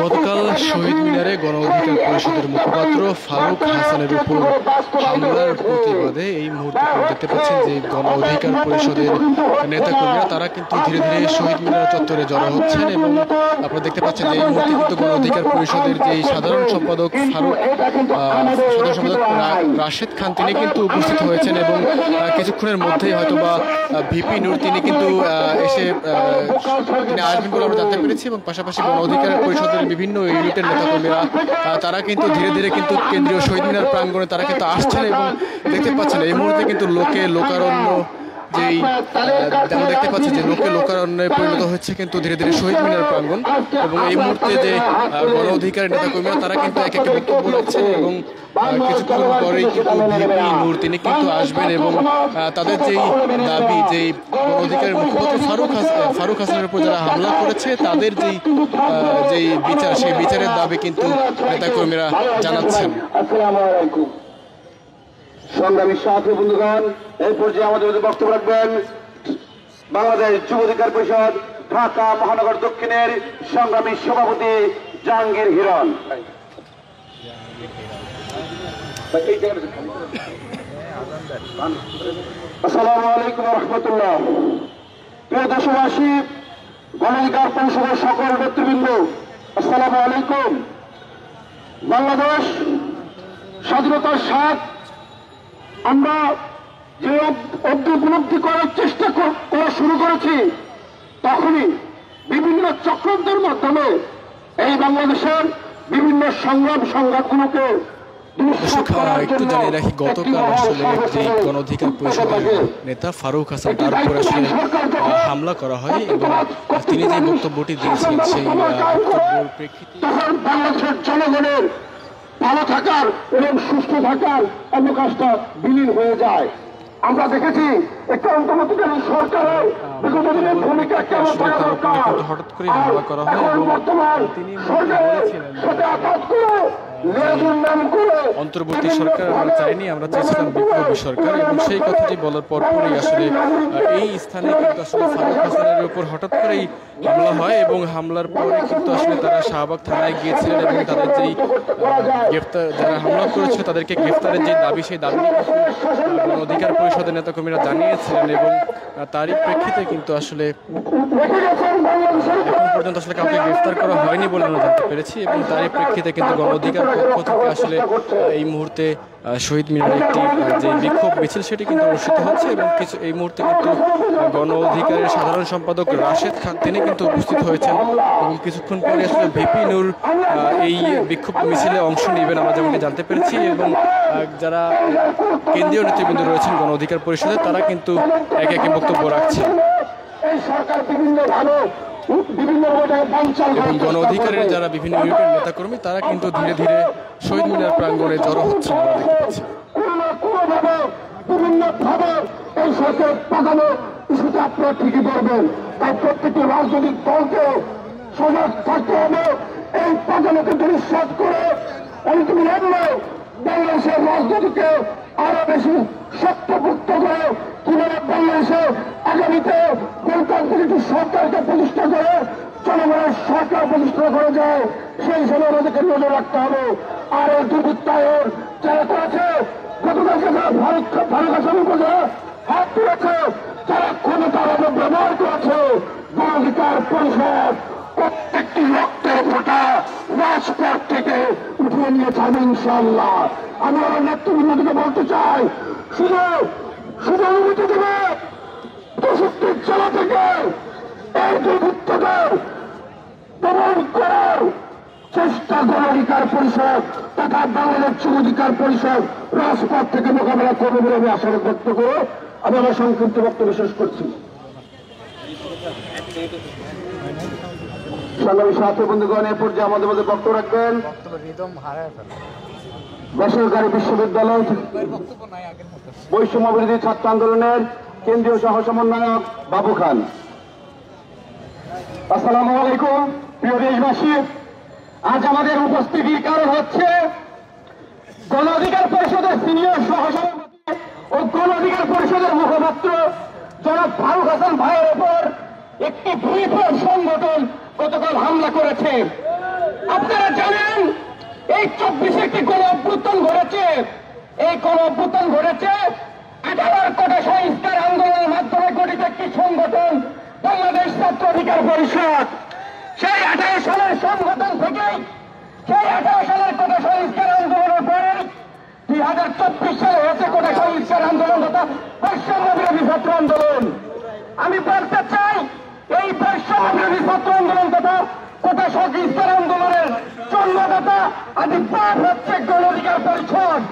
গতকাল শহীদ মিনারে গণ অধিকার পরিষদের মুখপাত্র ফারুক হাসানের উপর হামলার প্রতিবাদে এই মুহূর্তে দেখতে পাচ্ছেন যে গণ অধিকার পরিষদের নেতাকর্মীরা তারা কিন্তু ধীরে ধীরে শহীদ মিনার চত্বরে জড়ো হচ্ছেন এবং আপনারা দেখতে পাচ্ছেন যে এই মুহূর্তে কিন্তু গণ অধিকার পরিষদের যে সাধারণ সম্পাদক রাশেদ খান তিনি কিন্তু উপস্থিত হয়েছেন এবং কিছুক্ষণের মধ্যেই হয়তোবা ভিপি নূর তিনি কিন্তু এসে তিনি আসবেন বলে আমরা জানতে পেরেছি এবং পাশাপাশি গণ অধিকার পরিষদের বিভিন্ন ইউনিটের নেতাকর্মীরা তারা কিন্তু ধীরে ধীরে কিন্তু কেন্দ্রীয় শহীদ মিনার প্রাঙ্গণে তারা কিন্তু আসছেন এবং দেখতে পাচ্ছেন এই মুহূর্তে কিন্তু লোকারণ্য যেই আমরা দেখতে পাচ্ছি যে লোকারণ্যে পরিণত হচ্ছে কিন্তু ধীরে ধীরে শহীদ মিনার প্রাঙ্গণ এবং এই মুহূর্তে যে গণ অধিকার নেতাকর্মীরা তারা কিন্তু এক একে বক্তব্য রাখছেন এবং কিছুক্ষণ পরেই কিন্তু ভিপি নূর তিনি কিন্তু আসবেন এবং তাদের যেই দাবি যেই গণ অধিকারের মুখপাত্র ফারুক হাসানের উপর যারা হামলা করেছে তাদের যেই বিচার সেই বিচারের দাবি কিন্তু নেতাকর্মীরা জানাচ্ছেন। সংগ্রামী সাথী বন্ধুগণ, এই পর্যায়ে আমাদের মধ্যে বক্তব্য রাখবেন বাংলাদেশ যুব অধিকার পরিষদ ঢাকা মহানগর দক্ষিণের সংগ্রামী সভাপতি জাহাঙ্গীর হিরণ। আসসালামু আলাইকুম রহমতুল্লাহ। প্রিয় দেশবাসী, গণ অধিকার পরিষদের সকল নেতৃবৃন্দ, আসসালামু আলাইকুম। বাংলাদেশ স্বাধীনতার স্বাদ আমরা যে উপলব্ধি করার চেষ্টা করা শুরু করেছি তখনই বিভিন্ন চক্রান্তের মাধ্যমে এই বাংলাদেশের বিভিন্ন সংঘাতগুলোকে একটু জানিয়ে রাখি, গতকাল আসলে যে গণ অধিকার পরিষদের নেতা ফারুক হাসান তার উপর আসলে হামলা করা হয় এবং তিনি যে বক্তব্যটি দিয়েছিলেন সেই বক্তব্যের প্রেক্ষিতে বাংলাদেশের জনগণের ভালো থাকার এবং সুস্থ থাকার অবকাশটা বিলীন হয়ে যায়। আমরা দেখেছি একটা অন্তর্বর্তীকালীন সরকারের বিগত দিনের ভূমিকা কেমন থাকা দরকার। হঠাৎ করে হামলা করা হয় এবং তিনি অন্তর্বর্তী সরকার আমরা চাইনি, আমরা চেয়েছিলাম বিপ্লবী সরকার এবং সেই কথাটি বলার পরপরই আসলে এই স্থানে কিন্তু আসলে ফারুক হাসানের উপর হঠাৎ করেই হামলা হয় এবং হামলার পরে কিন্তু আসলে তারা শাহবাগ থানায় গিয়েছিলেন এবং তাদের যেই গ্রেফতার যারা হামলা করেছিল তাদেরকে গ্রেফতারের যে দাবি সেই দাবি গণ অধিকার পরিষদের নেতাকর্মীরা জানিয়েছিলেন এবং তারই প্রেক্ষিতে কিন্তু আসলে এখন পর্যন্ত আসলে কাউকে গ্রেফতার করা হয়নি বলে আমরা জানতে পেরেছি এবং তারই প্রেক্ষিতে কিন্তু গণ অধিকার পক্ষ থেকে আসলে এই মুহূর্তে শহীদ মিনারের একটি যে বিক্ষোভ মিছিল সেটি কিন্তু অনুষ্ঠিত হচ্ছে এবং এই মুহূর্তে কিন্তু গণ অধিকারের সাধারণ সম্পাদক রাশেদ খান তিনি কিন্তু উপস্থিত হয়েছেন এবং কিছুক্ষণ পরে আসলে ভিপি নূর এই বিক্ষোভ মিছিলে অংশ নেবেন আমরা যেমনটি জানতে পেরেছি এবং যারা কেন্দ্রীয় নেতৃবৃন্দ রয়েছেন গণ অধিকার পরিষদের তারা কিন্তু এক একে বক্তব্য রাখছেন এবং গণ অধিকারের যারা বিভিন্ন ইউনিটের নেতাকর্মী তারা কিন্তু ধীরে ধীরে শহীদ মিনার প্রাঙ্গণে জড়ো হচ্ছেন আমরা দেখতে পাচ্ছি। এই সরকার পাঠানো ইস্যুতে আপনারা ঠিকই করবেন, তাই প্রত্যেকটি রাজনৈতিক দলকে সজাগ থাকতে হবে। এই পাঠানোকে দুরিশ্বাস করে বাংলাদেশের রাজনীতিকে আরো বেশি শক্তপুক্ত করে কিভাবে বাংলাদেশে আগামীতে গণতান্ত্রিক একটি সরকারকে প্রতিষ্ঠা করে জনগণের সরকার প্রতিষ্ঠা করা যায় সেই হিসেবে আমাদেরকে নজর রাখতে হবে। আর এই দুর্বৃত্তায়ন যারা করেছে গতকালকে যারা ভারত হাসানের উপর হাত তুলেছে, যারা ক্ষমতার ব্যবহার করেছে, গণ অধিকার পরিষদ প্রত্যেকটি রক্তের ফোঁটা রাজপথ থেকে উঠিয়ে নিয়ে যাবে ইনশাআল্লাহ। আমি আমার নেতৃবৃন্দকে বলতে চাই, শুধু অনুমতি দেবে ৬৫ জেলা থেকে এই দুর্বৃত্তদের দমন করার চেষ্টা গণ অধিকার পরিষদ তথা বাংলাদেশ যুব অধিকার পরিষদ রাজপথ থেকে মোকাবেলা করবে বলে আমি আশা ব্যক্ত করে আমি আমার সংক্ষিপ্ত বক্তব্য শেষ করছি। সংগ্রামী সাথী বন্ধুগণ, এ পর্যায়ে আমাদের মধ্যে বক্তব্য রাখবেন বেসরকারি বিশ্ববিদ্যালয় বৈষম্য বিরোধী ছাত্র আন্দোলনের কেন্দ্রীয় সহ সমন্বয়ক বাবু খান। আসসালামু আলাইকুম। প্রিয় দেশবাসী, আজ আমাদের উপস্থিতির কারণ হচ্ছে গণ অধিকার পরিষদের সিনিয়র সহসভাপতি ও গণ অধিকার পরিষদের মুখপাত্র জনাব ফারুক হাসান ভাইয়ের উপর একটি সংগঠন গতকাল হয়েছে। আপনারা জানেন এই 24-এ একটি গণ অভ্যুত্থান ঘটেছে। এই গণ অভ্যুত্থান ঘটেছে 18 কোটা সংস্কার আন্দোলনের মাধ্যমে গঠিত একটি সংগঠন বাংলাদেশ ছাত্র অধিকার পরিষদ। সেই 18 সালের সংগঠন থেকেই সেই 18 সালের কোটা সংস্কার আন্দোলনের পরে 2024 সালে হয়েছে কোটা সংস্কার আন্দোলন তথা বৈষম্য বিরোধী ছাত্র আন্দোলন। আমি বলতে চাই এই বৈষম্য বিরোধী ছাত্র আন্দোলন তথা কোটা সংস্কার আন্দোলনের জন্মদাতা আদি পাপ হচ্ছে গণ অধিকার পরিষদ।